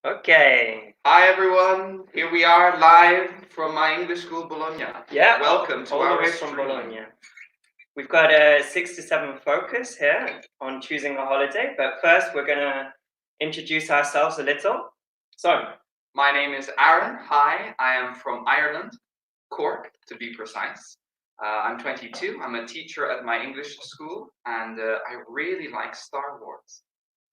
Okay. Hi everyone, here we are live from my English school Bologna. Yeah. Welcome to all our the way from stream. Bologna. We've got a 6 to 7 focus here on choosing a holiday, but first we're gonna introduce ourselves a little. So, My name is Aaron. Hi, I am from Ireland, Cork to be precise. I'm 22. I'm a teacher at my English school, and I really like Star Wars.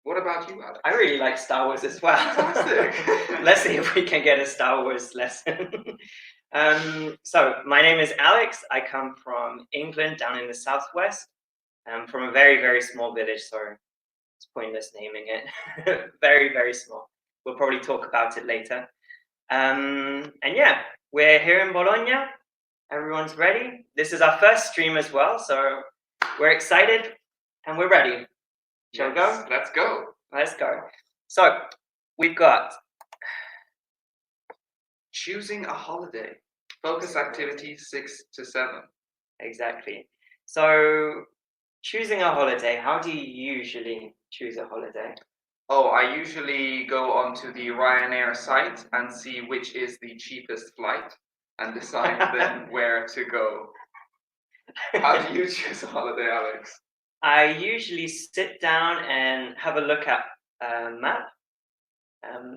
What about you, Alex? I really like Star Wars as well. Fantastic. Let's see if we can get a Star Wars lesson. So, my name is Alex. I come from England, down in the southwest. I'm from a very, very small village, so it's pointless naming it. Very, very small. We'll probably talk about it later. And yeah, we're here in Bologna. Everyone's ready. This is our first stream as well, so we're excited and we're ready. Shall we go? Let's go. Let's go. So we've got choosing a holiday. Focus activity 6 to 7. Exactly. So choosing a holiday, how do you usually choose a holiday? Oh, I usually go onto the Ryanair site and see which is the cheapest flight and decide then where to go. How do you choose a holiday, Alex? I usually sit down and have a look at a map,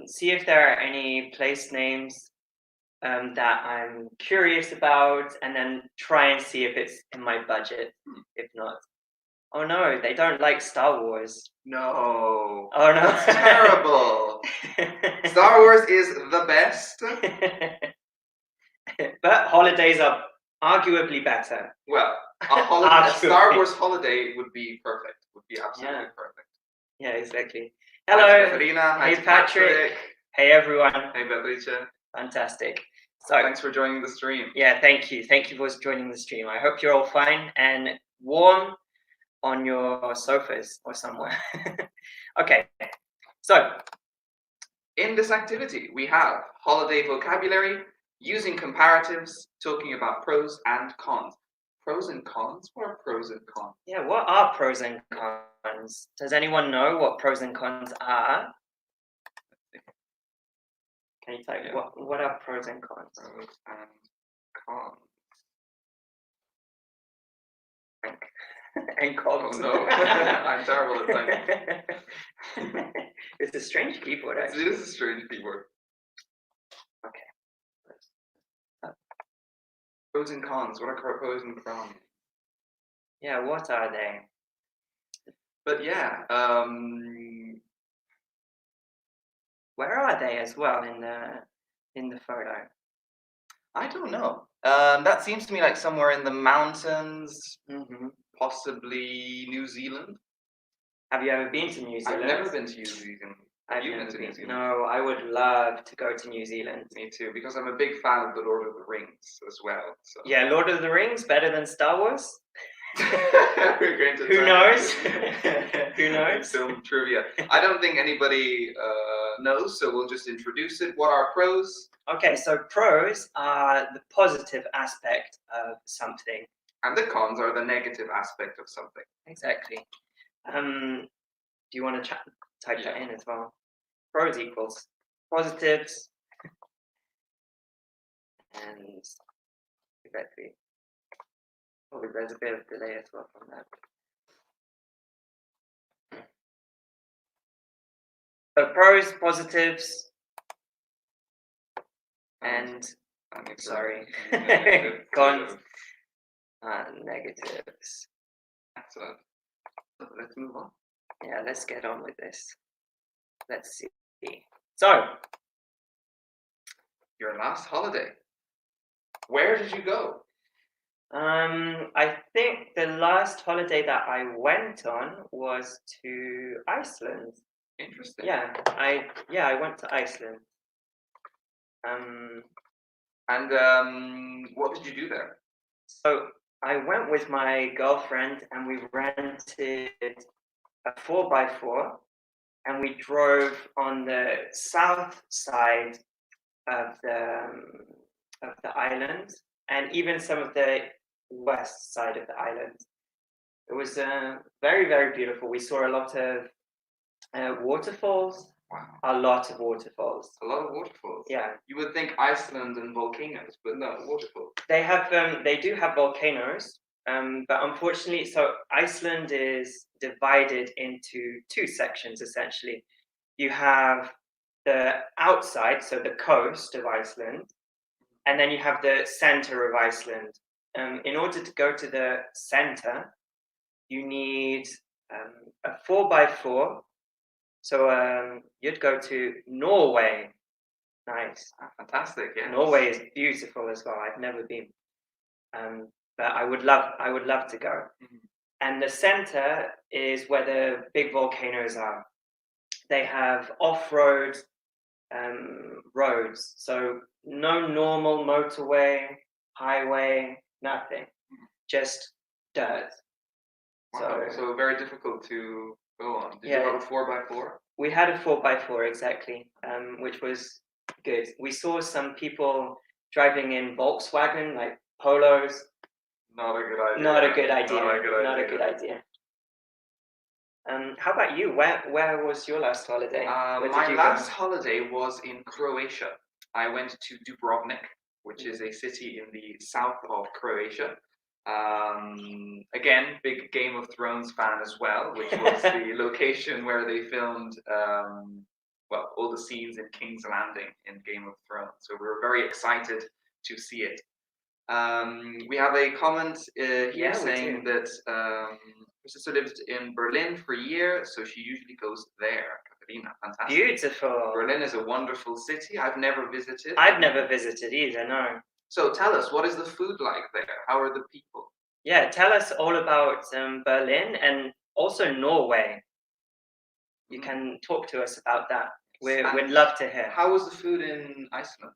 see if there are any place names that I'm curious about, and then try and see if it's in my budget. If not, oh no, they don't like Star Wars. No. Oh no, That's terrible. Star Wars is the best. But holidays are arguably better. Well, a Star Wars holiday would be perfect. Would be absolutely perfect. Yeah, exactly. Hello. Hello. Hi, Katerina. Hi, Hey, Patrick. Hey, everyone. Hey, Beatrice. Fantastic. So thanks for joining the stream. Yeah, thank you. Thank you for joining the stream. I hope you're all fine and warm on your sofas or somewhere. Okay, so in this activity, we have holiday vocabulary, using comparatives, talking about pros and cons. Pros and cons? What are pros and cons? Yeah, what are pros and cons? Does anyone know what pros and cons are? Can you type what are pros and cons? Pros and cons. And cons. Oh no, I'm terrible at typing. It's a strange keyboard, actually. It is a strange keyboard. Okay. Pros and cons. What are pros and cons? Yeah, what are they? But yeah, where are they as well in the photo? I don't know. That seems to me like somewhere in the mountains, possibly New Zealand. Have you ever been to New Zealand? I've never been to New Zealand. Have you been to New Zealand? No, I would love to go to New Zealand. Me too, because I'm a big fan of the Lord of the Rings as well. So. Yeah, Lord of the Rings better than Star Wars? We're going to Who knows? Who knows? Film trivia. I don't think anybody knows, so we'll just introduce it. What are pros? Okay, so pros are the positive aspect of something. And the cons are the negative aspect of something. Exactly. Do you want to type that in as well? Pros equals positives and exactly. Oh, there's a bit of delay as well from that. So pros, positives, and sorry, cons, negatives. Excellent. Let's move on. Yeah, let's get on with this. Let's see. So, your last holiday. Where did you go? I think the last holiday that I went on was to Iceland. Interesting. Yeah, I went to Iceland. What did you do there? So I went with my girlfriend and we rented a 4x4 and we drove on the south side of the island and even some of the west side of the island. It was very, very beautiful. We saw a lot of waterfalls Wow. A lot of waterfalls. A lot of waterfalls. Yeah. You would think Iceland and volcanoes, but no, waterfalls. They do have volcanoes, but unfortunately, so Iceland is divided into two sections essentially. You have the outside, so the coast of Iceland, and then you have the center of Iceland. In order to go to the center, you need a 4x4. So you'd go to Norway. Nice. Fantastic, yeah. Norway is beautiful as well. I've never been, but I would love to go. Mhm. And the center is where the big volcanoes are. They have off-road roads, so no normal motorway, highway, nothing, just dirt. Wow. So very difficult to go on. Did you Yeah. have a 4x4? We had a 4x4 exactly, which was good. We saw some people driving in Volkswagen, like Polos. Not a good idea. Not a good idea. Not a good Not a idea. good idea. How about you? Where was your last holiday? Where My did you last go? holiday was in Croatia. I went to Dubrovnik, which is a city in the south of Croatia. Again, big Game of Thrones fan as well, which was the location where they filmed well, all the scenes in King's Landing in Game of Thrones. So we were very excited to see it. We have a comment here Yeah, we saying do. that her sister lived in Berlin for a year, so she usually goes there. Katarina, fantastic. Beautiful. Berlin is a wonderful city. I've never visited. I've never visited either, no. So tell us, what is the food like there? How are the people? Yeah, tell us all about Berlin and also Norway. You can talk to us about that. We'd love to hear. How was the food in Iceland?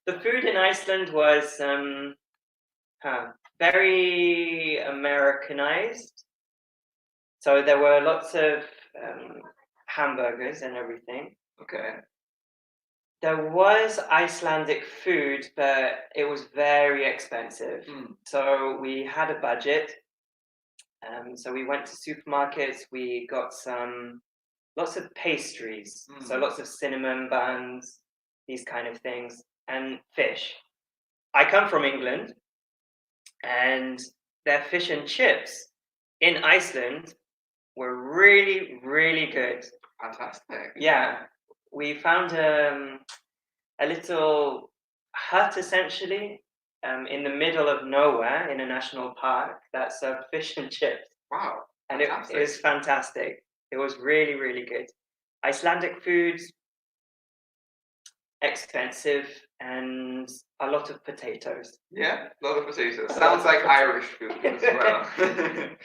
The food in Iceland was very Americanized. So there were lots of hamburgers and everything. Okay. There was Icelandic food, but it was very expensive. So we had a budget. So we went to supermarkets. We got lots of pastries. So lots of cinnamon buns, these kind of things, and fish. I come from England, and their fish and chips in Iceland were really, really good. Fantastic. Yeah, we found a little hut essentially in the middle of nowhere in a national park that served fish and chips. Wow. And it was fantastic. It was really, really good. Icelandic food, expensive, and a lot of potatoes. Yeah, a lot of potatoes. Sounds like Irish food as well.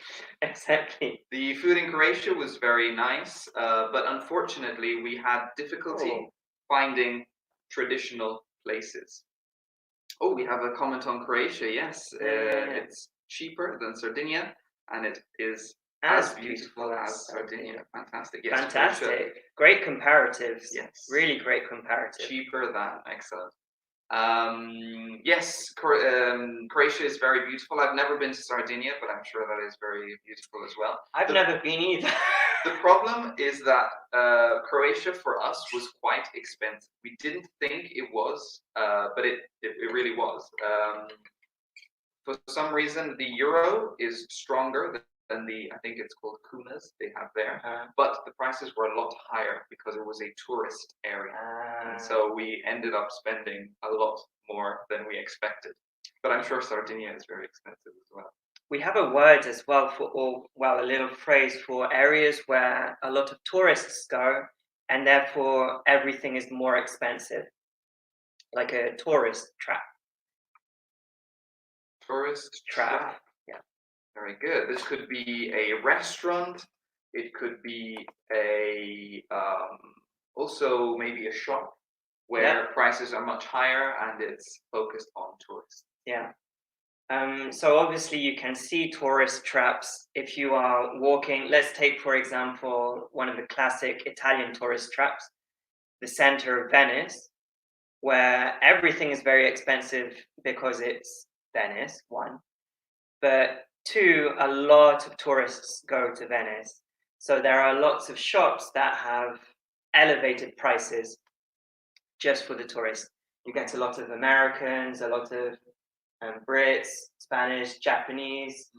Exactly. The food in Croatia was very nice, but unfortunately we had difficulty finding traditional places. Oh, we have a comment on Croatia, yes. It's cheaper than Sardinia, and it is as beautiful as Sardinia. Fantastic. Yes, fantastic. Croatia. Great comparatives. Yes. Really great comparatives. Cheaper than, excellent. Yes, Croatia is very beautiful. I've never been to Sardinia, but I'm sure that is very beautiful as well. I've never been either. The problem is that Croatia for us was quite expensive. We didn't think it was, but it really was. For some reason, the euro is stronger than the, I think it's called kunas they have there, but the prices were a lot higher because it was a tourist area. And so we ended up spending a lot more than we expected. But I'm sure Sardinia is very expensive as well. We have a word as well a little phrase for areas where a lot of tourists go, and therefore everything is more expensive, like a tourist trap. Tourist trap. Yeah. Very good. This could be a restaurant. It could be a also maybe a shop where prices are much higher and it's focused on tourists. Yeah. So obviously you can see tourist traps if you are walking. Let's take, for example, one of the classic Italian tourist traps, the center of Venice, where everything is very expensive because it's Venice, one. But two, a lot of tourists go to Venice. So there are lots of shops that have elevated prices just for the tourists. You get a lot of Americans, a lot of Brits, Spanish, Japanese.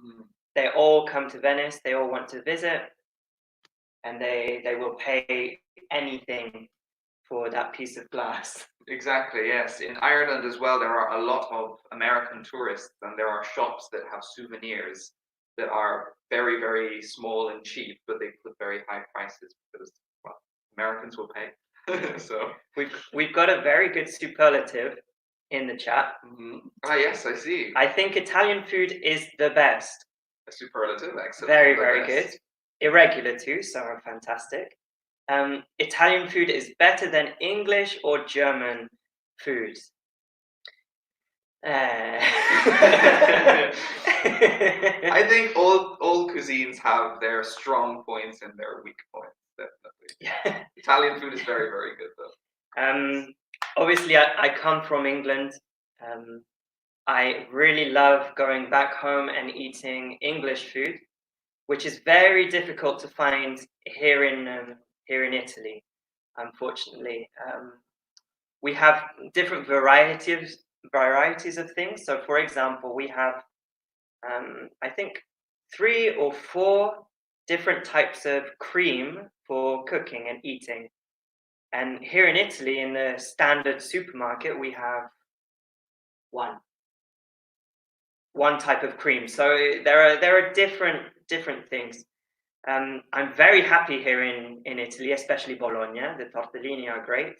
They all come to Venice. They all want to visit, and they will pay anything for that piece of glass. Exactly, yes. In Ireland as well, there are a lot of American tourists, and there are shops that have souvenirs that are very, very small and cheap, but they put very high prices because, well, Americans will pay. So we've got a very good superlative in the chat. Ah, yes, I see. I think Italian food is the best. A superlative, excellent. Very, very good. Irregular too, so fantastic. Italian food is better than English or German food. I think all cuisines have their strong points and their weak points, definitely. Yeah. Italian food is very, very good, though. Obviously, I come from England. I really love going back home and eating English food, which is very difficult to find here in Italy. Unfortunately, we have different varieties of things. So, for example, we have I think 3 or 4 different types of cream for cooking and eating. And here in Italy, in the standard supermarket, we have one type of cream. So there are different things. I'm very happy here in Italy, especially Bologna. The tortellini are great.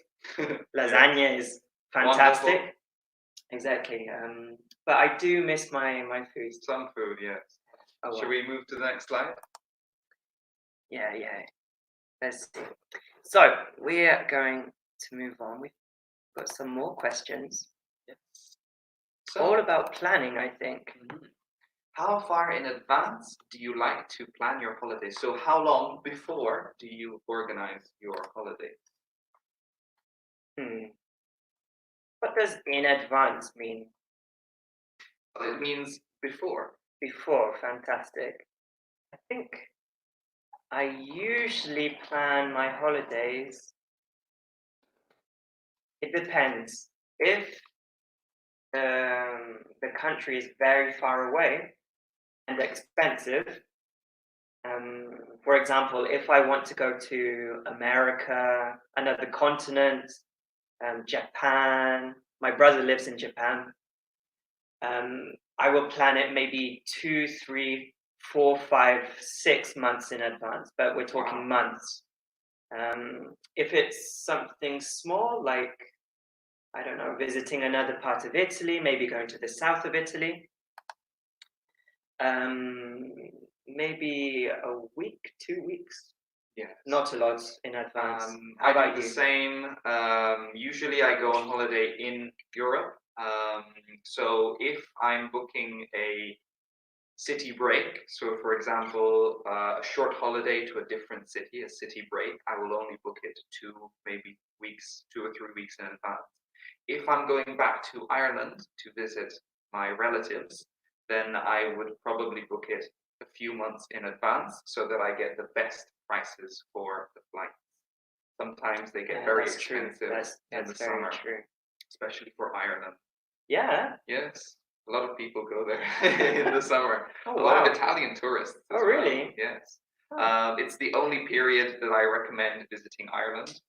Lasagna is fantastic. Wonderful. Exactly. But I do miss my food. Some food, yes. Oh, Should we move to the next slide? Yeah. Let's see. So we are going to move on. We've got some more questions. Yes. All about planning, I think. How far in advance do you like to plan your holidays? So how long before do you organize your holidays? What does in advance mean? Well, it means before. Before, fantastic. I think I usually plan my holidays. It depends. If the country is very far away and expensive, for example, if I want to go to America, another continent, Japan, my brother lives in Japan, I will plan it maybe 2, 3, 4, 5, 6 months in advance, but we're talking months. If it's something small, like, I don't know, visiting another part of Italy, maybe going to the south of Italy, maybe a week, 2 weeks. Yes. Not a lot in advance. How about you? The same. Usually I go on holiday in Europe. So if I'm booking a city break, so for example, a short holiday to a different city, a city break, I will only book it 2 or 3 weeks in advance. If I'm going back to Ireland to visit my relatives, then I would probably book it a few months in advance so that I get the best prices for the flights. Sometimes they get very expensive in the summer, especially for Ireland. Yeah. Yes. A lot of people go there in the summer. Oh, a lot of Italian tourists. Oh, really? Yes. It's the only period that I recommend visiting Ireland,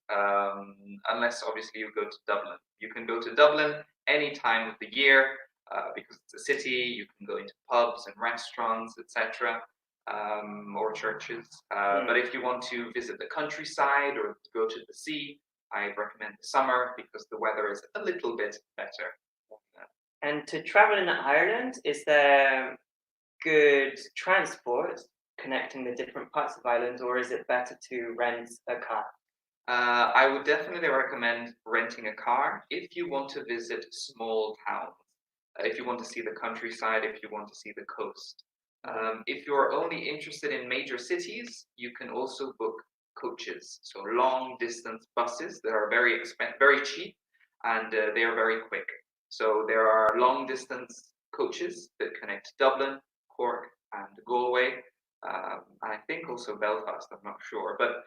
unless obviously you go to Dublin. You can go to Dublin any time of the year because it's a city. You can go into pubs and restaurants, etc., or churches. But if you want to visit the countryside or go to the sea, I recommend the summer because the weather is a little bit better. And to travel in Ireland, is there good transport connecting the different parts of Ireland, or is it better to rent a car? I would definitely recommend renting a car if you want to visit small towns, if you want to see the countryside, if you want to see the coast. If you're only interested in major cities, you can also book coaches, so long distance buses that are very cheap, and they are very quick. So there are long distance coaches that connect Dublin, Cork, and Galway. I think also Belfast. I'm not sure, but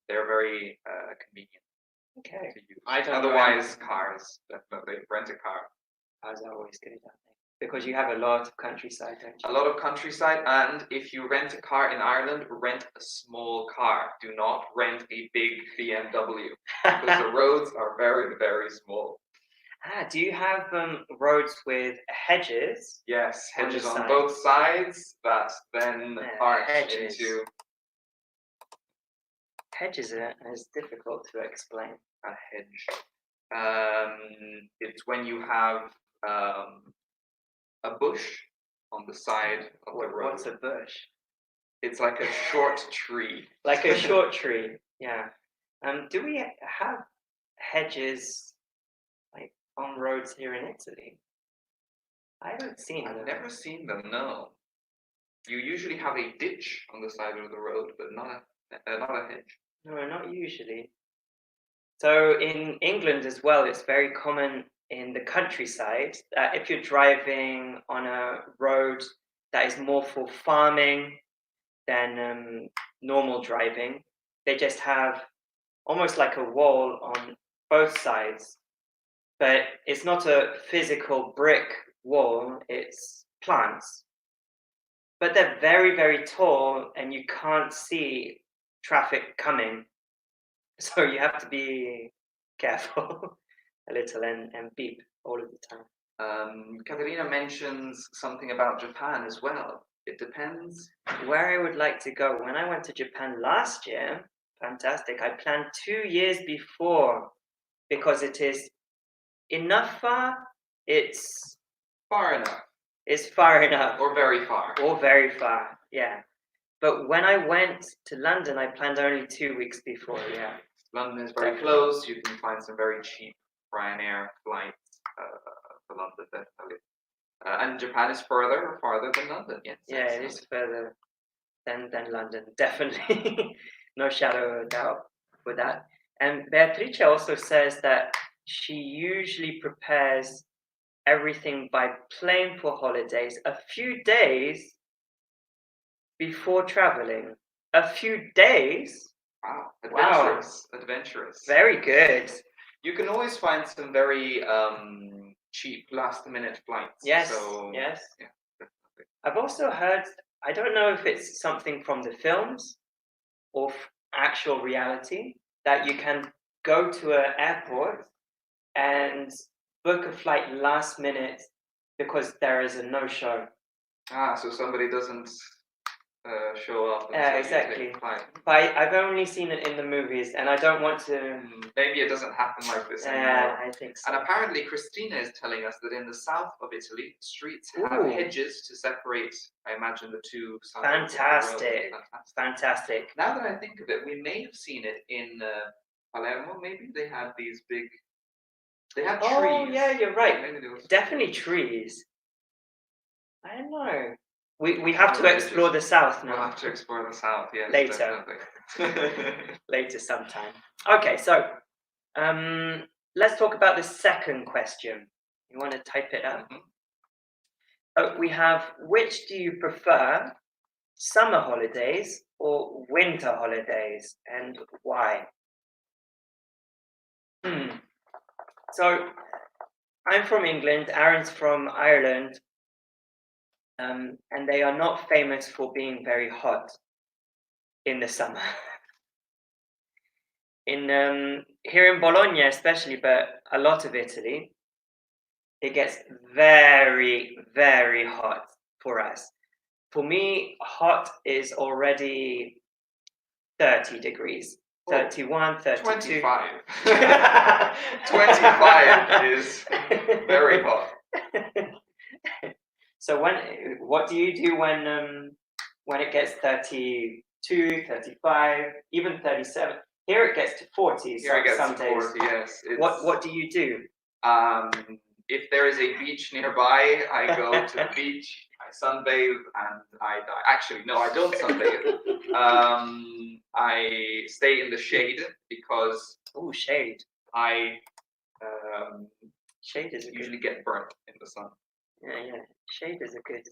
they're very convenient Okay. to use. I don't know. Otherwise, cars, definitely rent a car. Cars are always good, aren't they? Because you have a lot of countryside, don't A you? lot of countryside, and if you rent a car in Ireland, rent a small car. Do not rent a big BMW because the roads are very, very small. Do you have roads with hedges? Yes, On the hedges on side. both sides that then Yeah, arch hedges. into Hedges is difficult to explain. a hedge. It's when you have a bush on the side of the road. What's a bush? It's like a short tree. Like a short tree, yeah. Do we have hedges like on roads here in Italy? I haven't seen I've them. never seen them, no. You usually have a ditch on the side of the road, but not a hedge. No, not usually. So in England as well, it's very common in the countryside that if you're driving on a road that is more for farming than normal driving, they just have almost like a wall on both sides, but it's not a physical brick wall, it's plants. But they're very, very tall and you can't see traffic coming. So you have to be careful a little and beep all of the time. Katerina mentions something about Japan as well. It depends. Where I would like to go, when I went to Japan last year, fantastic. I planned 2 years before because it is enough far, it's Far enough. It's far enough. Or very far. Or very far, yeah. But when I went to London, I planned only 2 weeks before, yeah. London is very close. You can find some very cheap Ryanair flights to London, definitely. And Japan is farther than London, yes. Yeah, it is further than London, definitely. No shadow of a doubt with that. And Beatrice also says that she usually prepares everything by plane for holidays a few days before traveling. A few days? Wow, adventurous. Very good. You can always find some very cheap last-minute flights. Yes, so, yes. Yeah, definitely. I've also heard, I don't know if it's something from the films or actual reality, that you can go to an airport and book a flight last minute because there is a no-show. So somebody doesn't show up. Exactly. But I've only seen it in the movies, and I don't want to. Maybe it doesn't happen like this anymore. I think so. And apparently, Christina is telling us that in the south of Italy, streets have hedges to separate. I imagine the two sides. Fantastic. Fantastic. Now that I think of it, we may have seen it in Palermo. Maybe they have these big. They have trees. Oh yeah, you're right. Maybe definitely trees. I don't know. We have to explore the south now. We'll have to explore the south, yes. Later. Definitely. Later sometime. Okay, so let's talk about the second question. You want to type it up? We have, which do you prefer, summer holidays or winter holidays, and why? So I'm from England, Aaron's from Ireland, and they are not famous for being very hot in the summer. Here in Bologna especially, but a lot of Italy, it gets very, very hot for us. For me, hot is already 30 degrees. 31, 32. 25. 25 is very hot. So what do you do when it gets 32, 35, even 37? Here it gets to 40. Here it gets some to days. 40, yes. What do you do? If there is a beach nearby, I go to the beach, I sunbathe, and I die. Actually, no, I don't sunbathe. I stay in the shade because shade. I Shade is usually get burnt in the sun. Yeah. Shade is a good.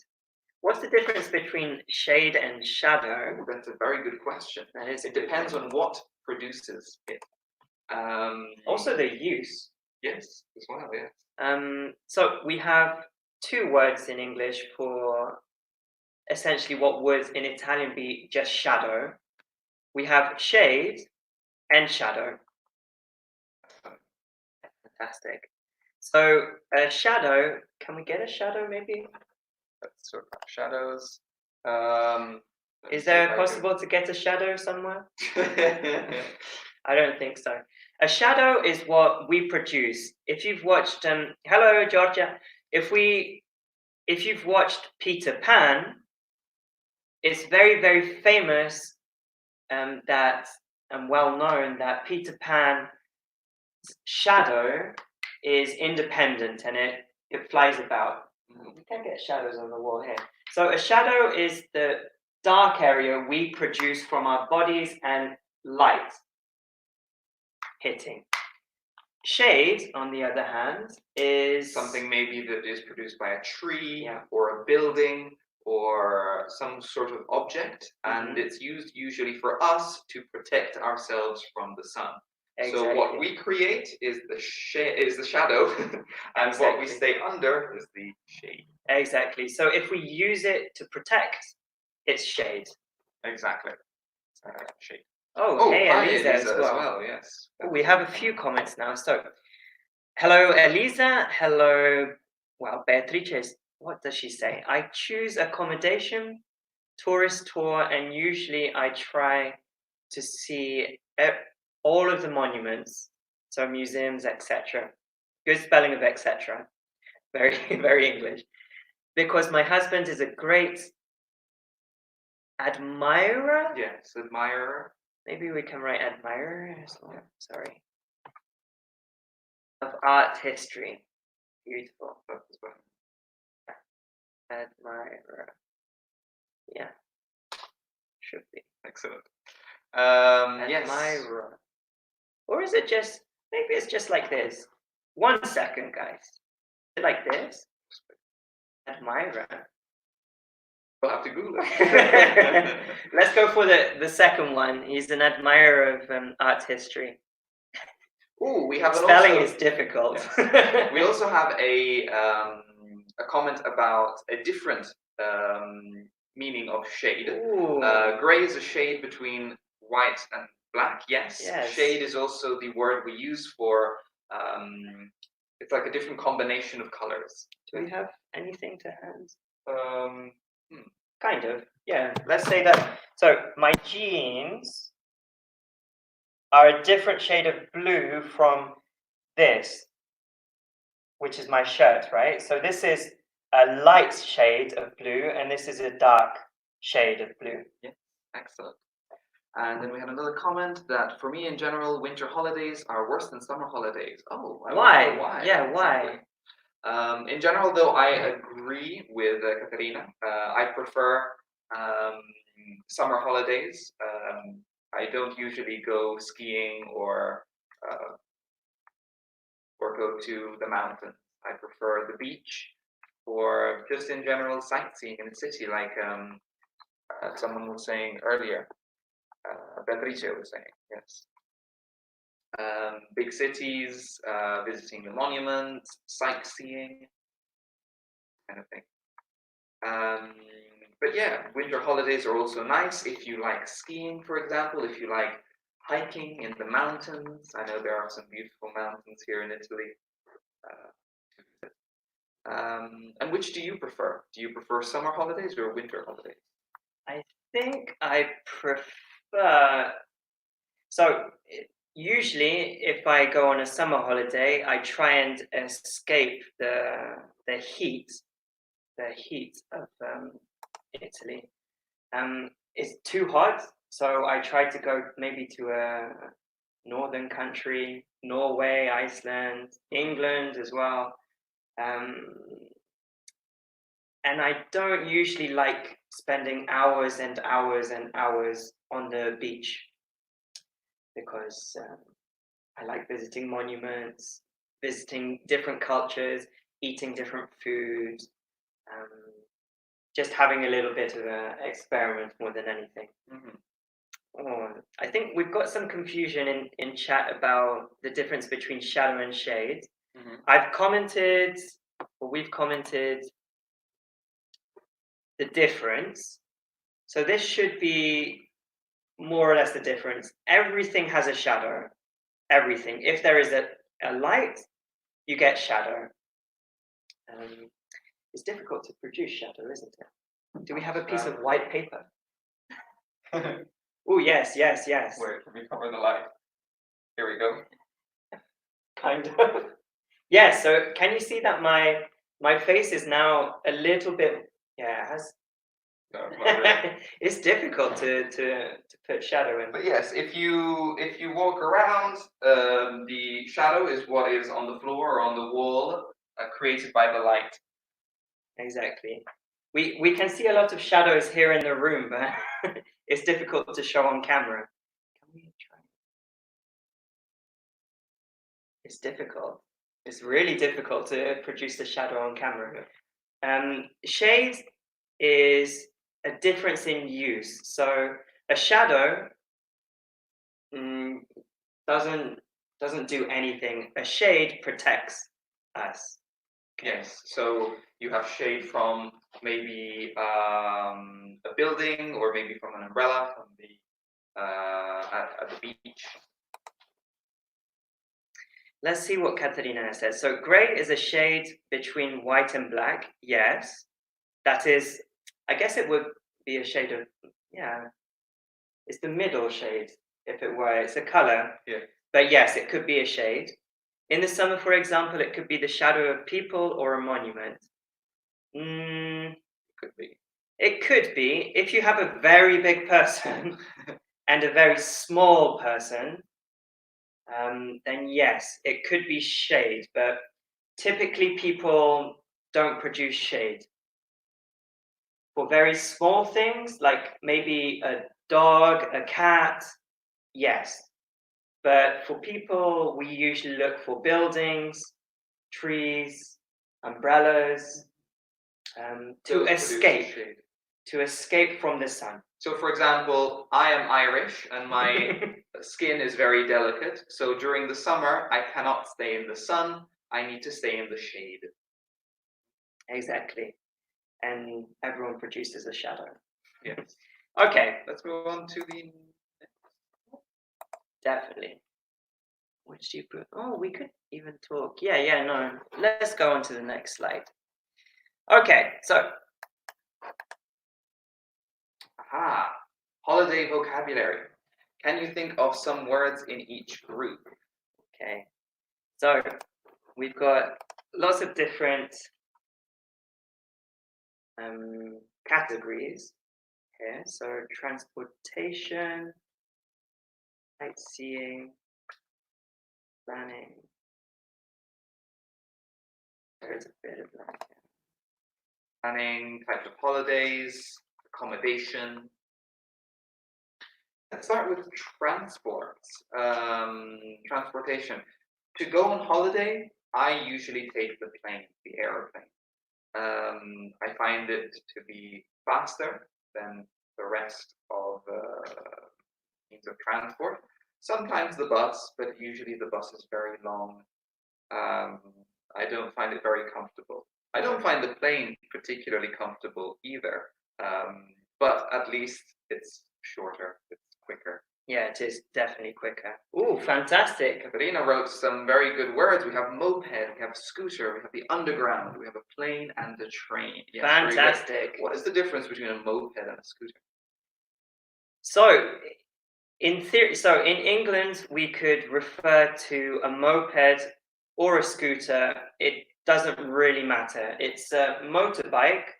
What's the difference between shade and shadow? That's a very good question. That is. It depends on what produces it. Also the use. Yes, as well. Yes. So we have two words in English for essentially what would in Italian be just shadow. We have shade and shadow. Fantastic. So a shadow, can we get a shadow maybe? Let's sort of shadows. Is there possible to get a shadow somewhere? I don't think so. A shadow is what we produce. If you've watched, hello Georgia. If you've watched Peter Pan, it's very very famous that and well known that Peter Pan's shadow is independent and it flies about. You can get shadows on the wall here. So a shadow is the dark area we produce from our bodies and light hitting. Shade, on the other hand, is something maybe that is produced by a tree or a building or some sort of object, and it's used usually for us to protect ourselves from the sun. Exactly. So what we create is the shadow, and what we stay under is the shade. Exactly. So if we use it to protect, it's shade. Exactly. Shade. Oh, hey, Elisa as well. Yes. We have a few comments now. So, hello, Elisa. Hello, well, Beatrice. What does she say? I choose accommodation, tourist tour, and usually I try to see all of the monuments, so museums, etc. Good spelling of etc. Very, very English. Because my husband is a great admirer. Yes, admirer. Maybe we can write admirer as well. Sorry. Of art history. Beautiful. Admirer. Yeah. Should be. Excellent. Admirer. Yes. Or is it just, maybe it's just like this. 1 second, guys. Is it like this? Admirer. We'll have to Google it. Let's go for the second one. He's an admirer of art history. Ooh, we have spelling is difficult. Yes. We also have a comment about a different meaning of shade. Gray is a shade between white and black. Yes. Shade is also the word we use for. It's like a different combination of colors. Do we have anything to hand? Kind of. Yeah. Let's say that. So my jeans are a different shade of blue from this, which is my shirt, right? So this is a light shade of blue, and this is a dark shade of blue. Yeah, excellent. And then we had another comment that for me in general, winter holidays are worse than summer holidays. Oh, why? Why? Yeah, why? In general, though, I agree with Katerina. I prefer summer holidays. I don't usually go skiing or go to the mountains. I prefer the beach or just in general sightseeing in the city, like someone was saying earlier. Beatrice was saying, yes. Big cities, visiting the monuments, sightseeing, kind of thing. But yeah, winter holidays are also nice if you like skiing, for example, if you like hiking in the mountains. I know there are some beautiful mountains here in Italy. And which do you prefer? Do you prefer summer holidays or winter holidays? I think I prefer. So usually, if I go on a summer holiday, I try and escape the heat of Italy. It's too hot, so I try to go maybe to a northern country, Norway, Iceland, England as well. And I don't usually like spending hours and hours and hours on the beach because I like visiting monuments, visiting different cultures, eating different foods, just having a little bit of an experiment more than anything. Oh, I think we've got some confusion in chat about the difference between shadow and shade. I've commented, or we've commented, the difference. So this should be more or less the difference. Everything has a shadow. Everything. If there is a light, you get shadow. It's difficult to produce shadow, isn't it? Do we have a piece of white paper? Oh, yes. Wait, can we cover the light? Here we go. Kind of. Yes, so can you see that my face is now a little bit, yeah, it has. No, not really. It's difficult to put shadow in. But yes, if you walk around, the shadow is what is on the floor or on the wall, created by the light. Exactly. We can see a lot of shadows here in the room, but it's difficult to show on camera. Can we try? It's difficult. It's really difficult to produce the shadow on camera. Shade is a difference in use. So a shadow doesn't do anything. A shade protects us. Yes, so you have shade from maybe a building, or maybe from an umbrella from the at the beach. Let's see what Katerina says. So grey is a shade between white and black. Yes, that is. I guess it would be a shade of, yeah. It's the middle shade, if it were. It's a color. Yeah. But yes, it could be a shade. In the summer, for example, it could be the shadow of people or a monument. Could be. It could be. If you have a very big person and a very small person, then yes, it could be shade. But typically, people don't produce shade. For very small things, like maybe a dog, a cat, yes. But for people, we usually look for buildings, trees, umbrellas, to escape from the sun. So, for example, I am Irish and my skin is very delicate. So during the summer, I cannot stay in the sun. I need to stay in the shade. Exactly. And everyone produces a shadow. Yes. Okay. Let's move on to the... Definitely. Which do you put? Oh, we could even talk. Yeah, no. Let's go on to the next slide. Okay, so. Aha. Holiday vocabulary. Can you think of some words in each group? Okay. So, we've got lots of different categories here. So, transportation, sightseeing, planning. There is a bit of that. Planning, types of holidays, accommodation. Let's start with transport. Transportation. To go on holiday, I usually take the plane, the airplane. I find it to be faster than the rest of means of transport. Sometimes the bus, but usually the bus is very long. I don't find it very comfortable. I don't find the plane particularly comfortable either, but at least it's shorter, it's quicker. Yeah, it is definitely quicker. Ooh, fantastic. Katerina wrote some very good words. We have moped, we have scooter, we have the underground, we have a plane and a train. Yes, fantastic. What is the difference between a moped and a scooter? So, in theory, so in England, we could refer to a moped or a scooter. It doesn't really matter. It's a motorbike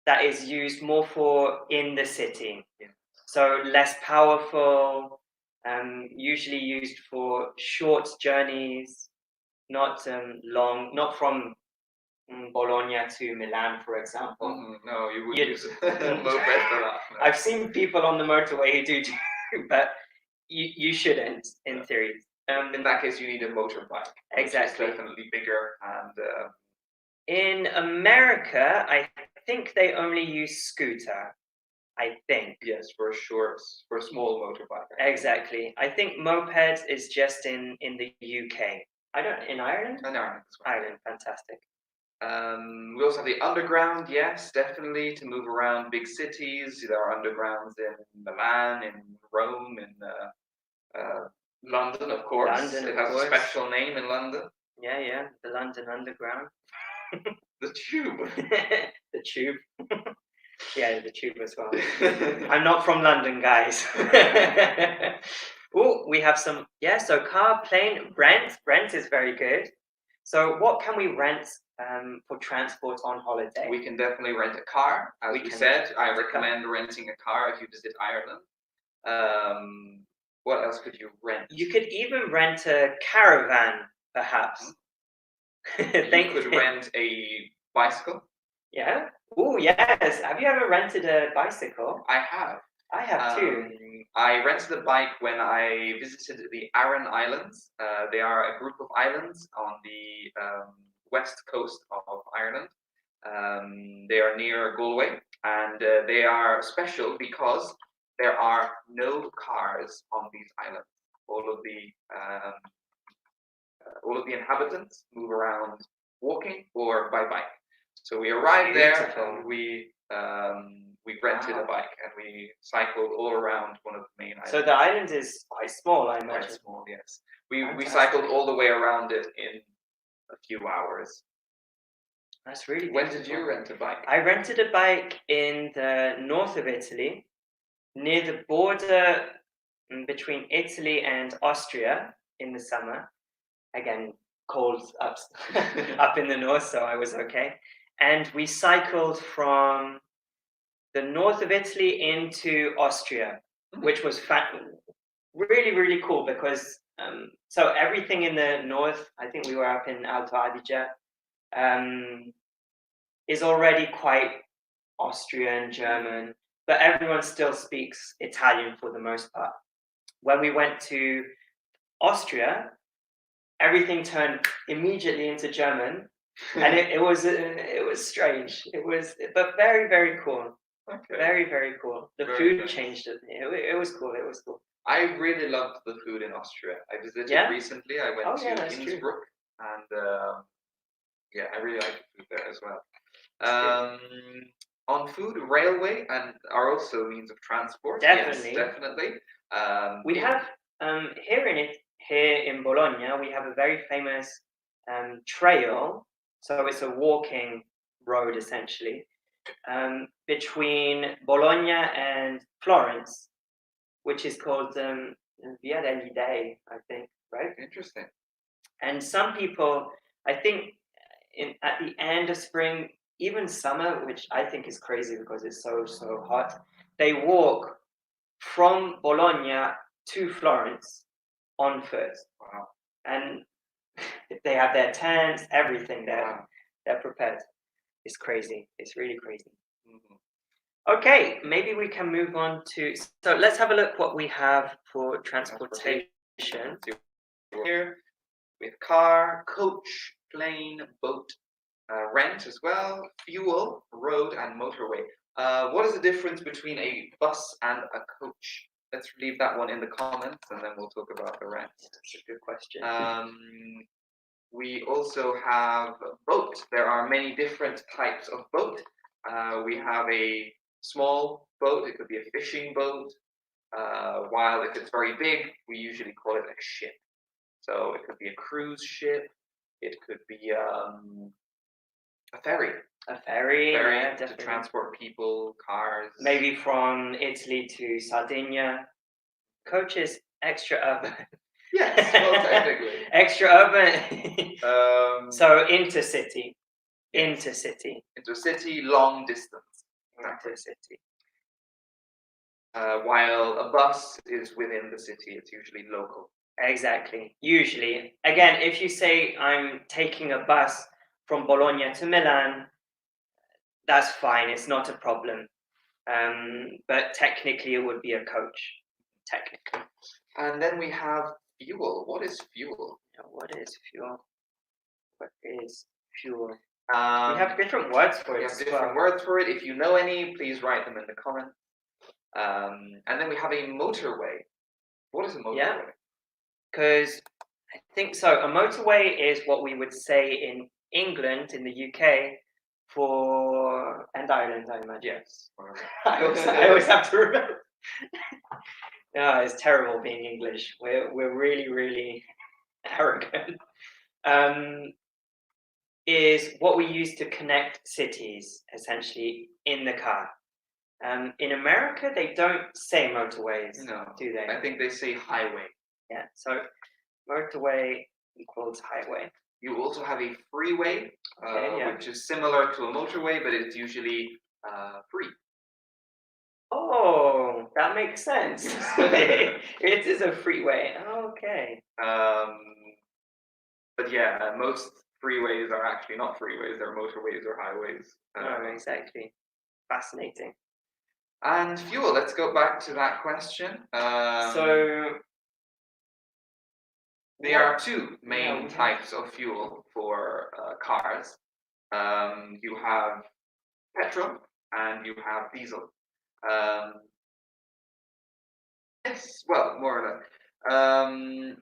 that is used more for in the city. Yeah. So less powerful, usually used for short journeys, not long, not from Bologna to Milan, for example. No, you wouldn't use a moped for that. No. I've seen people on the motorway who do, but you shouldn't, in theory. In that case, you need a motorbike. Exactly. Which is definitely bigger and. In America, I think they only use scooter. I think. Yes, for a small motorbike. Exactly. I think moped is just in the UK. I don't in Ireland. And Ireland as well. Ireland, fantastic. We also have the underground, yes, definitely, to move around big cities. There are undergrounds in Milan, in Rome, in London, of course. London, it of has course. a special name in London. Yeah, the London Underground. The Tube. The Tube. Yeah, the Tube as well. I'm not from London, guys. Oh, we have some, so car, plane, rent is very good. So what can we rent for transport on holiday? We can definitely rent a car. As we said, I recommend renting a car if you visit Ireland. What else could you rent? You could even rent a caravan, perhaps. You could rent a bicycle. Yeah. Oh, yes. Have you ever rented a bicycle? I have. I have too. I rented a bike when I visited the Aran Islands. They are a group of islands on the west coast of Ireland. They are near Galway, and they are special because there are no cars on these islands. All of the inhabitants move around walking or by bike. So we arrived there and we rented a bike and we cycled all around one of the main islands. So the island is quite small, I imagine. Quite small, yes. We cycled all the way around it in a few hours. That's really When beautiful. did you rent a bike? I rented a bike in the north of Italy, near the border between Italy and Austria in the summer. Again, cold up in the north, so I was okay. And we cycled from the north of Italy into Austria, which was really, really cool because so everything in the north, I think we were up in Alto Adige, is already quite Austrian, German, but everyone still speaks Italian for the most part. When we went to Austria, everything turned immediately into German, and it was strange. But very, very cool. Okay. Very, very cool. The food changed it. It was cool. It was cool. I really loved the food in Austria. I visited recently. I went to Innsbruck, and I really like the food there as well. On food, railway are also means of transport. Definitely. Yes, definitely. We have here in Bologna, we have a very famous trail. So it's a walking road essentially between Bologna and Florence, which is called Via degli Dei, I think, right? Interesting. And some people, I think, at the end of spring, even summer, which I think is crazy because it's so hot, they walk from Bologna to Florence on foot. Wow. And they have their tents, everything there. They're prepared. It's crazy. It's really crazy. Mm-hmm. Okay, maybe we can move on to. So let's have a look what we have for transportation. Here we have car, coach, plane, boat, rent as well, fuel, road, and motorway. What is the difference between a bus and a coach? Let's leave that one in the comments, and then we'll talk about the rent. That's a good question. We also have boat. There are many different types of boat. We have a small boat. It could be a fishing boat. While if it's very big, we usually call it a ship. So it could be a cruise ship. It could be a ferry. A ferry, to transport people, cars. Maybe from Italy to Sardinia. Coach is extra urban. Yes, well, technically. Extra urban. So intercity. Intercity. Intercity, long distance. Intercity. While a bus is within the city, it's usually local. Exactly. Usually. Again, if you say I'm taking a bus from Bologna to Milan, that's fine. It's not a problem. But technically, it would be a coach. Technically. And then we have fuel. What is fuel? What is fuel? What is fuel? We have different words for it. We have as different well. words for it. If you know any, please write them in the comments. And then we have a motorway. What is a motorway? Yeah. Because I think so. A motorway is what we would say in England, in the UK, and Ireland, I imagine. Yes. I always have to remember. No, it's terrible being English. We're really, really arrogant. Is what we use to connect cities, essentially, in the car. In America, they don't say motorways, No, do they? I think they say highway. Yeah, so motorway equals highway. You also have a freeway, which is similar to a motorway, but it's usually free. Oh, that makes sense. It is a freeway. Okay. But yeah, most freeways are actually not freeways; they're motorways or highways. Oh, exactly. Fascinating. And fuel. Let's go back to that question. So there are two main types of fuel for cars. You have petrol and you have diesel. Yes, well, more or less.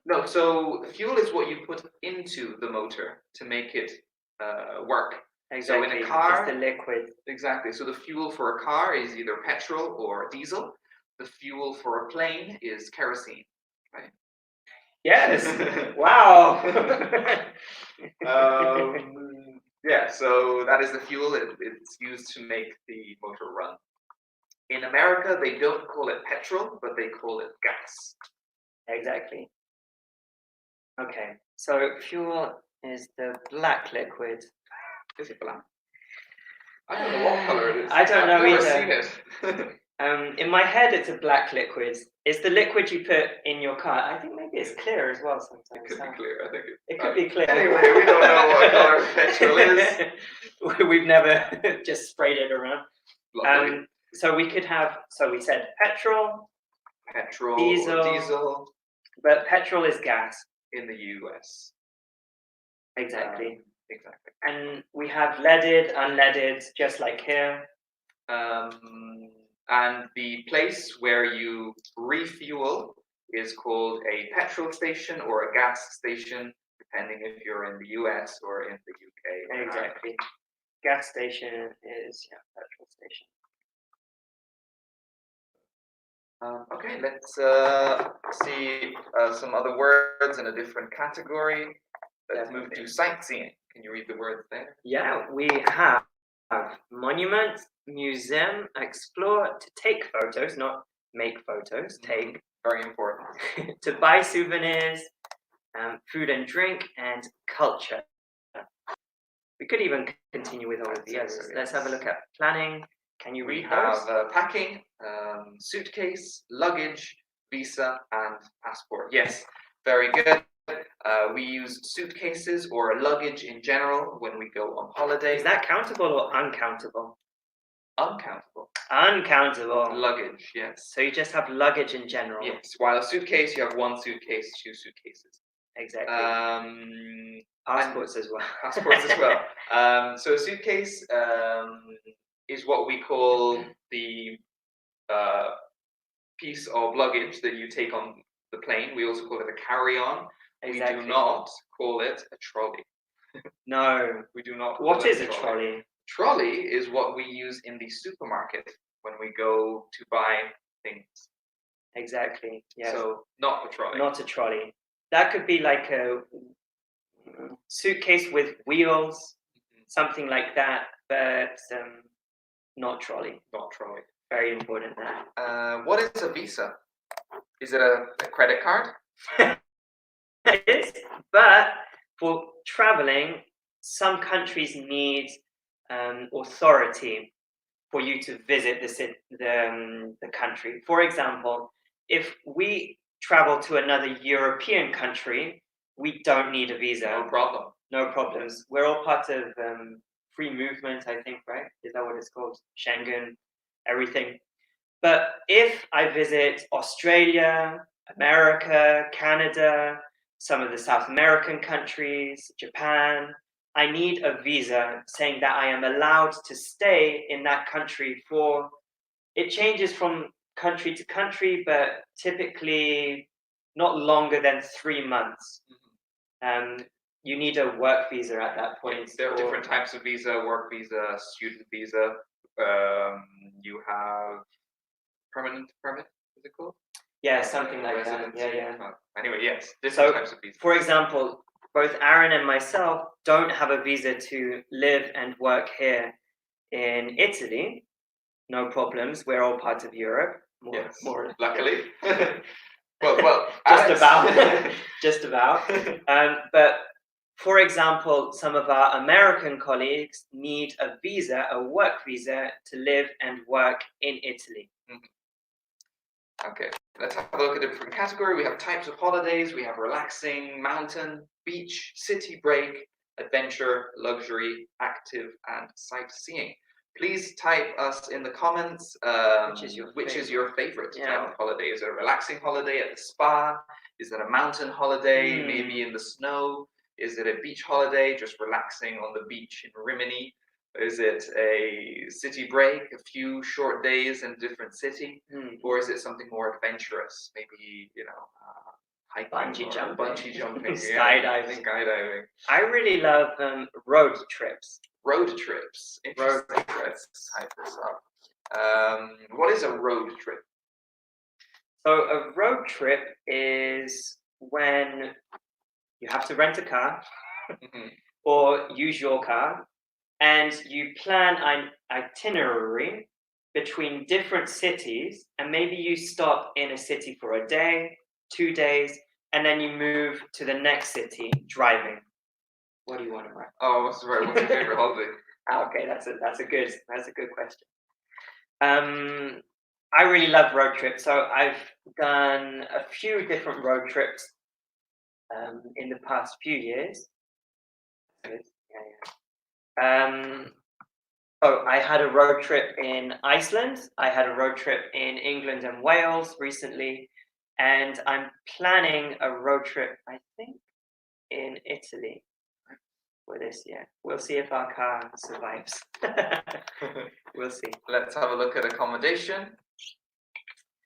No, so fuel is what you put into the motor to make it work. exactly, So in a car, it's the liquid. exactly. So the fuel for a car is either petrol or diesel. The fuel for a plane is kerosene. Right? Yes. Wow. Yeah, so that is the fuel. It's used to make the motor run. In America, they don't call it petrol, but they call it gas. Exactly. Okay, so fuel is the black liquid. Is it black? I don't know what color it is. I don't know I've never either. seen it. In my head, it's a black liquid. It's the liquid you put in your car. I think maybe it's clear as well sometimes. It could be clear. I think it could be clear. Anyway, we don't know what color petrol is. We've never just sprayed it around. So we could have. So we said petrol, diesel, but petrol is gas in the US. Exactly. Exactly. And we have leaded, unleaded, just like here. And the place where you refuel is called a petrol station or a gas station, depending if you're in the US or in the UK. Exactly. Gas station is petrol station. Okay, let's see some other words in a different category. Let's move to sightseeing. Can you read the words there? Yeah, we have monument, museum, explore, to take photos, not make photos, take. Very important. To buy souvenirs, food and drink, and culture. We could even continue with all of the others. Let's have a look at planning. Can you read those? We have packing, suitcase, luggage, visa, and passport. Yes, very good. We use suitcases or luggage in general when we go on holiday. Is that countable or uncountable? Uncountable. Uncountable. Luggage, yes. So you just have luggage in general? Yes, while a suitcase, you have one suitcase, two suitcases. Exactly. Passports as well. Passports as well. So a suitcase is what we call the piece of luggage that you take on the plane. We also call it a carry-on. Exactly. We do not call it a trolley. No. We do not. What is a trolley? Trolley is what we use in the supermarket when we go to buy things. Exactly. Yes. So not a trolley. Not a trolley. That could be like a suitcase with wheels, something like that, but not trolley. Not trolley. Very important there. What is a visa? Is it a credit card? It is, but for traveling, some countries need authority for you to visit the country. For example, if we travel to another European country, we don't need a visa. No problem. No problems. We're all part of free movement, I think, right? Is that what it's called? Schengen, everything. But if I visit Australia, America, Canada, some of the South American countries, Japan, I need a visa saying that I am allowed to stay in that country for, it changes from country to country, but typically not longer than 3 months. You need a work visa at that point. There are different types of visa: work visa, student visa. You have permanent permit, is it called? Yeah, something like that. Residency. Yeah. Anyway, yes, different types of visa. For example, both Aaron and myself don't have a visa to live and work here in Italy. No problems. We're all part of Europe. More luckily. well, just Alex. about. Just about. But for example, some of our American colleagues need a visa, a work visa, to live and work in Italy. Okay, let's have a look at a different category. We have types of holidays. We have relaxing, mountain, beach, city break, adventure, luxury, active, and sightseeing. Please type us in the comments which is your favorite type of holiday. Is it a relaxing holiday at the spa? Is it a mountain holiday, maybe in the snow? Is it a beach holiday, just relaxing on the beach in Rimini? Is it a city break, a few short days in a different city? Or is it something more adventurous? Maybe, hiking, bungee jumping, skydiving. Skydiving. I really love road trips. Road trips. Interesting. Let's type this up. What is a road trip? So a road trip is when you have to rent a car or use your car, and you plan an itinerary between different cities, and maybe you stop in a city for a day, 2 days, and then you move to the next city driving. What do you want to write? Oh, what's your favorite holiday? Okay, that's a good question. I really love road trips, so I've done a few different road trips in the past few years. I had a road trip in Iceland. I had a road trip in England and Wales recently, and I'm planning a road trip, I think, in Italy for this year. We'll see if our car survives. We'll see. Let's have a look at accommodation.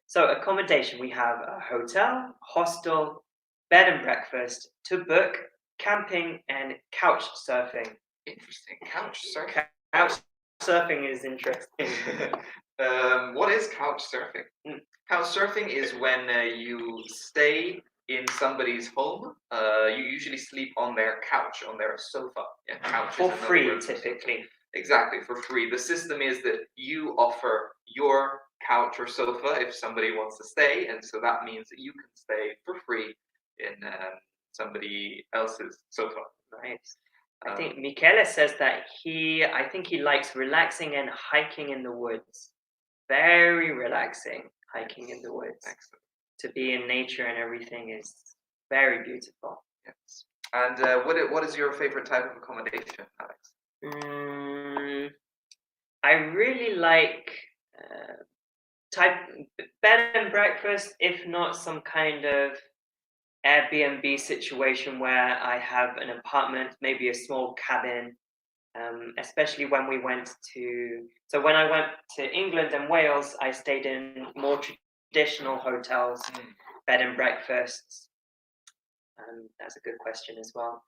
So accommodation, we have a hotel, hostel, bed and breakfast, to book, camping, and couch surfing. Interesting. Couch surfing. Couch surfing is interesting. What is couch surfing? Couch surfing is when you stay in somebody's home. You usually sleep on their couch, on their sofa. Couch for free, typically. Exactly, for free. The system is that you offer your couch or sofa if somebody wants to stay, and so that means that you can stay for free in somebody else's sofa. Right. I think Michele says that I think he likes relaxing and hiking in the woods. Very relaxing, hiking in the woods. Excellent. To be in nature and everything is very beautiful. Yes. And what is your favorite type of accommodation, Alex? I really like bed and breakfast, if not some kind of Airbnb situation where I have an apartment, maybe a small cabin, especially when we went when I went to England and Wales, I stayed in more traditional hotels, bed and breakfasts. That's a good question as well.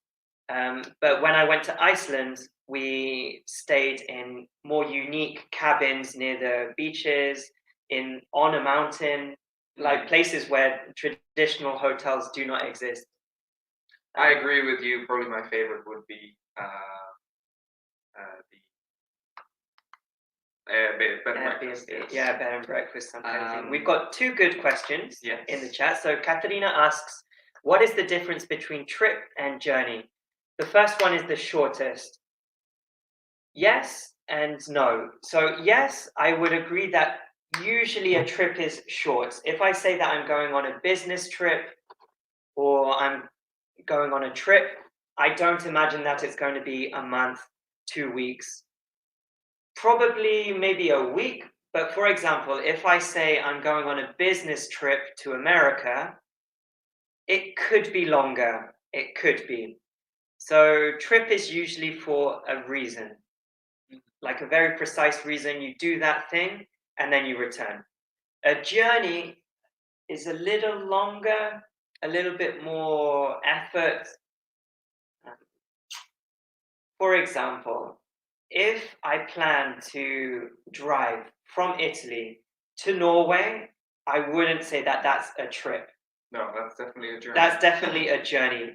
But when I went to Iceland, we stayed in more unique cabins near the beaches, on a mountain, like places where traditional hotels do not exist. I agree with you. Probably my favorite would be bed and breakfast. Yes. Yeah, bed and breakfast. We've got 2 good questions in the chat. So Katerina asks, what is the difference between trip and journey? The first one is the shortest. Yes and no. So yes, I would agree that usually a trip is short. If I say that I'm going on a business trip or I'm going on a trip, I don't imagine that it's going to be a month, 2 weeks, probably maybe a week. But for example, if I say I'm going on a business trip to America, it could be longer. It could be. So trip is usually for a reason, like a very precise reason. You do that thing and then you return. A journey is a little longer, a little bit more effort. Um, For example, if I plan to drive from Italy to Norway, I wouldn't say that that's a trip. No, that's definitely a journey. That's definitely a journey.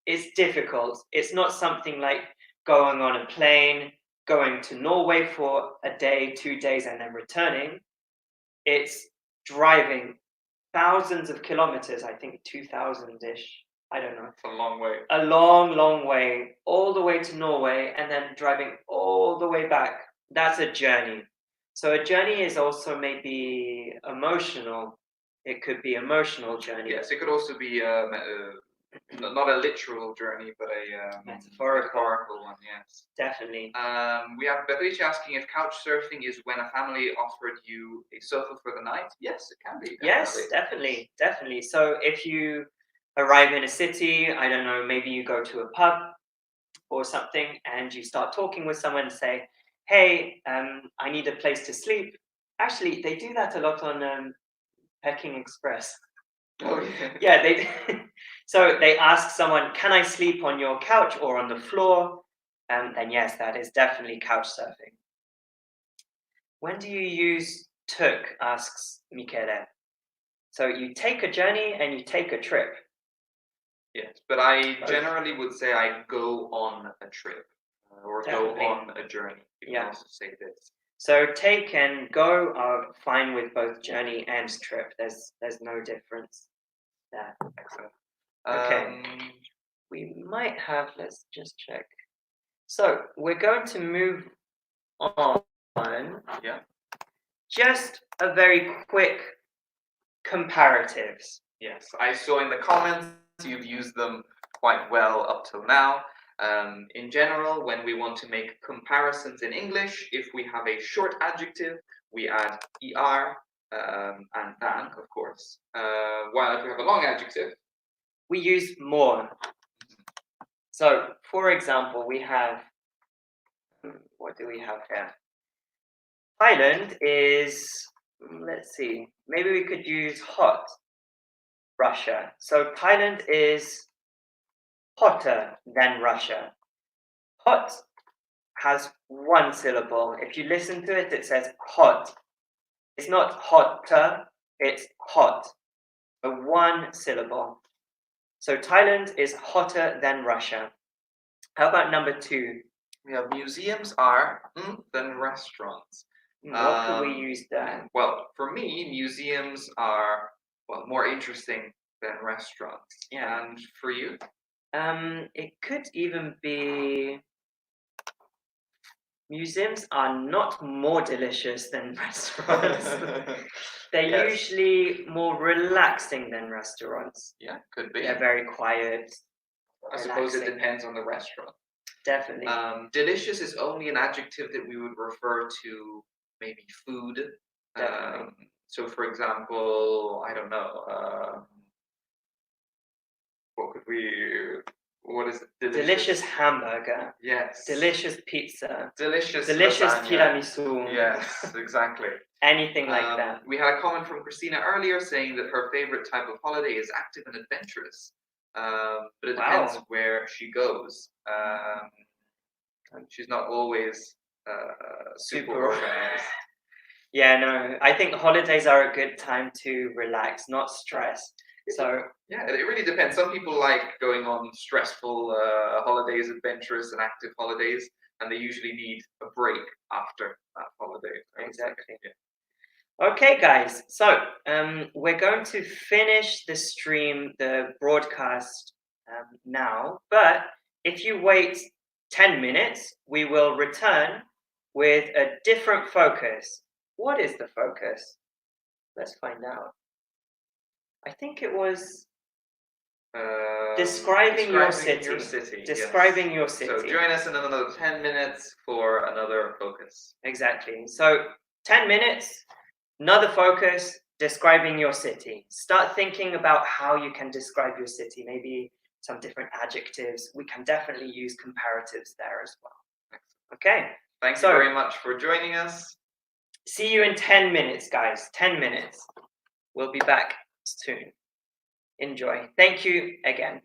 It's difficult. It's not something like going on a plane, going to Norway for a day, 2 days, and then returning. It's driving thousands of kilometers, I think 2,000-ish. I don't know. It's a long way. A long, long way, all the way to Norway, and then driving all the way back. That's a journey. So a journey is also maybe emotional. It could be emotional journey. Yes, it could also be not a literal journey, but a metaphorical one. Yes, definitely. We have Beatrice asking if couch surfing is when a family offered you a sofa for the night. Yes, it can be. Yes, definitely. So if you arrive in a city, I don't know, maybe you go to a pub or something, and you start talking with someone and say, "Hey, I need a place to sleep." Actually, they do that a lot on Peking Express. Oh yeah. Yeah, they. So they ask someone, "Can I sleep on your couch or on the floor?" Then yes, that is definitely couch surfing. When do you use tuk? Asks Michele. So you take a journey and you take a trip. Yes, but I Both. generally would say I go on a trip or Definitely. go on a journey. You Yeah. can also say this. So take and go are fine with both journey and trip. There's no difference there. Excellent. Okay. We might have, let's just check. So we're going to move on. Yeah. Just a very quick comparatives. Yes, I saw in the comments you've used them quite well up till now. In general, when we want to make comparisons in English, if we have a short adjective, we add er and than, of course. While if we have a long adjective, we use more. So, for example, we have, what do we have here? Thailand is, let's see, maybe we could use hot. Russia. So Thailand is hotter than Russia. Hot has one syllable. If you listen to it, it says hot. It's not hotter, it's hot. So one syllable. So Thailand is hotter than Russia. How about number 2? we have museums are than restaurants. What could we use there? Well, for me, museums are more interesting than restaurants. Yeah. And for you? It could even be museums are not more delicious than restaurants. They're Yes. usually more relaxing than restaurants. Yeah, could be. They're very quiet. I suppose it relaxing. depends on the restaurant. Definitely. Delicious is only an adjective that we would refer to maybe food. Definitely. So, for example, I don't know. What is it? Delicious hamburger. Yes. Delicious pizza. Delicious Delicious lasagna. ttiraminsu. Yes, exactly. Anything like that. We had a comment from Christina earlier saying that her favorite type of holiday is active and adventurous. But it depends where she goes. She's not always super organized. Yeah, no. I think holidays are a good time to relax, not stress. So yeah, it really depends. Some people like going on stressful holidays, adventurous and active holidays, and they usually need a break after that holiday. Exactly. Yeah. Okay, guys. So we're going to finish the stream, the broadcast now. But if you wait 10 minutes, we will return with a different focus. What is the focus? Let's find out. I think it was describing your city. Describing your city. So join us in another 10 minutes for another focus. Exactly. So 10 minutes, another focus, describing your city. Start thinking about how you can describe your city. Maybe some different adjectives. We can definitely use comparatives there as well. Okay. Thank you very much for joining us. See you in 10 minutes, guys. 10 minutes. We'll be back soon. Enjoy. Thank you again.